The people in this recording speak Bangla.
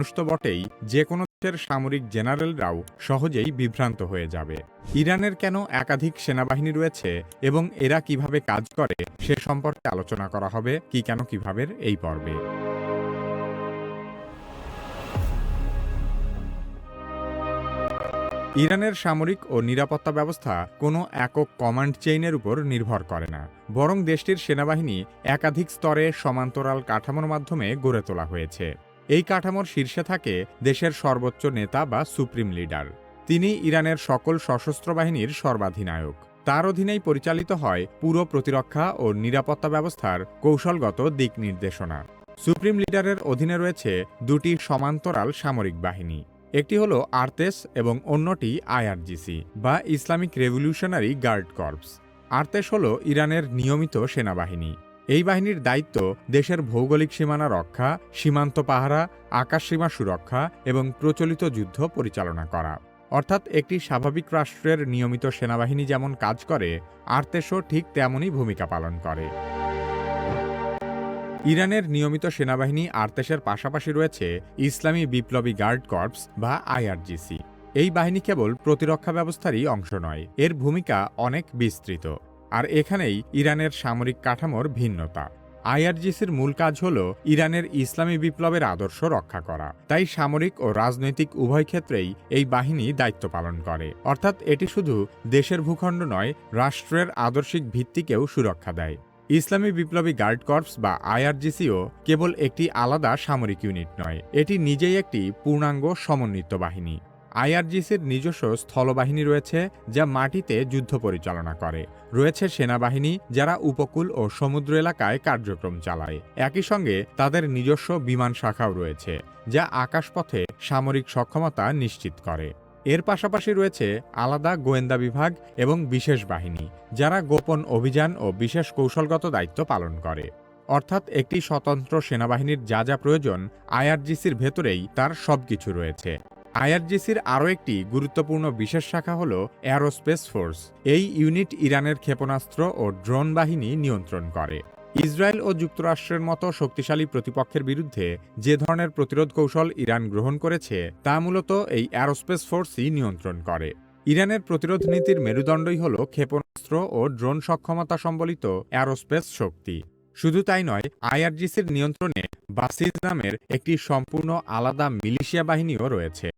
মানুষ তো বটেই, যে কোনো দেশের সামরিক জেনারেলরাও সহজেই বিভ্রান্ত হয়ে যাবে। ইরানের কেন একাধিক সেনাবাহিনী রয়েছে এবং এরা কিভাবে কাজ করে সে সম্পর্কে আলোচনা করা হবে কি কেন কিভাবে এই পর্বে। ইরানের সামরিক ও নিরাপত্তা ব্যবস্থা কোনো একক কমান্ড চেইনের উপর নির্ভর করে না, বরং দেশটির সেনাবাহিনী একাধিক স্তরে সমান্তরাল কাঠামোর মাধ্যমে গড়ে তোলা হয়েছে। এই কাঠামোর শীর্ষে থাকে দেশের সর্বোচ্চ নেতা বা সুপ্রিম লিডার। তিনি ইরানের সকল সশস্ত্র বাহিনীর সর্বাধিনায়ক। তার অধীনেই পরিচালিত হয় পুরো প্রতিরক্ষা ও নিরাপত্তা ব্যবস্থার কৌশলগত দিক নির্দেশনা। সুপ্রিম লিডারের অধীনে রয়েছে দুটি সমান্তরাল সামরিক বাহিনী, একটি হল আরতেস এবং অন্যটি আইআরজিসি বা ইসলামিক রেভলিউশনারি গার্ড কর্পস। আরতেস হল ইরানের নিয়মিত সেনাবাহিনী। এই বাহিনীর দায়িত্ব দেশের ভৌগোলিক সীমানা রক্ষা, সীমান্ত পাহারা, আকাশসীমা সুরক্ষা এবং প্রচলিত যুদ্ধ পরিচালনা করা। অর্থাৎ একটি স্বাভাবিক রাষ্ট্রের নিয়মিত সেনাবাহিনী যেমন কাজ করে, আরতেসও ঠিক তেমনই ভূমিকা পালন করে। ইরানের নিয়মিত সেনাবাহিনী আরতেসের পাশাপাশি রয়েছে ইসলামী বিপ্লবী গার্ড কর্পস বা আইআরজিসি। এই বাহিনী কেবল প্রতিরক্ষা ব্যবস্থারই অংশ নয়, এর ভূমিকা অনেক বিস্তৃত। আর এখানেই ইরানের সামরিক কাঠামোর ভিন্নতা। আইআরজিসির মূল কাজ হল ইরানের ইসলামী বিপ্লবের আদর্শ রক্ষা করা, তাই সামরিক ও রাজনৈতিক উভয় ক্ষেত্রেই এই বাহিনী দায়িত্ব পালন করে। অর্থাৎ এটি শুধু দেশের ভূখণ্ড নয়, রাষ্ট্রের আদর্শিক ভিত্তিকেও সুরক্ষা দেয়। ইসলামী বিপ্লবী গার্ড কর্পস বা আইআরজিসিও কেবল একটি আলাদা সামরিক ইউনিট নয়, এটি নিজেই একটি পূর্ণাঙ্গ সমন্বিত বাহিনী। আইআরজিসির নিজস্ব স্থলবাহিনী রয়েছে, যা মাটিতে যুদ্ধ পরিচালনা করে। রয়েছে সেনাবাহিনী, যারা উপকূল ও সমুদ্র এলাকায় কার্যক্রম চালায়। একই সঙ্গে তাদের নিজস্ব বিমান শাখাও রয়েছে, যা আকাশপথে সামরিক সক্ষমতা নিশ্চিত করে। এর পাশাপাশি রয়েছে আলাদা গোয়েন্দা বিভাগ এবং বিশেষ বাহিনী, যারা গোপন অভিযান ও বিশেষ কৌশলগত দায়িত্ব পালন করে। অর্থাৎ একটি স্বতন্ত্র সেনাবাহিনীর যা যা প্রয়োজন, আইআরজিসির ভেতরেই তার সবকিছু রয়েছে। আইআরজিসির আরও একটি গুরুত্বপূর্ণ বিশেষ শাখা হল অ্যারোস্পেস ফোর্স। এই ইউনিট ইরানের ক্ষেপণাস্ত্র ও ড্রোন বাহিনী নিয়ন্ত্রণ করে। ইসরায়েল ও যুক্তরাষ্ট্রের মতো শক্তিশালী প্রতিপক্ষের বিরুদ্ধে যে ধরনের প্রতিরোধ কৌশল ইরান গ্রহণ করেছে, তা মূলত এই অ্যারোস্পেস ফোর্সই নিয়ন্ত্রণ করে। ইরানের প্রতিরোধ নীতির মেরুদণ্ডই হল ক্ষেপণাস্ত্র ও ড্রোন সক্ষমতা সম্বলিত অ্যারোস্পেস শক্তি। শুধু তাই নয়, আইআরজিসির নিয়ন্ত্রণে বাসিজ নামের একটি সম্পূর্ণ আলাদা মিলিশিয়া বাহিনীও রয়েছে।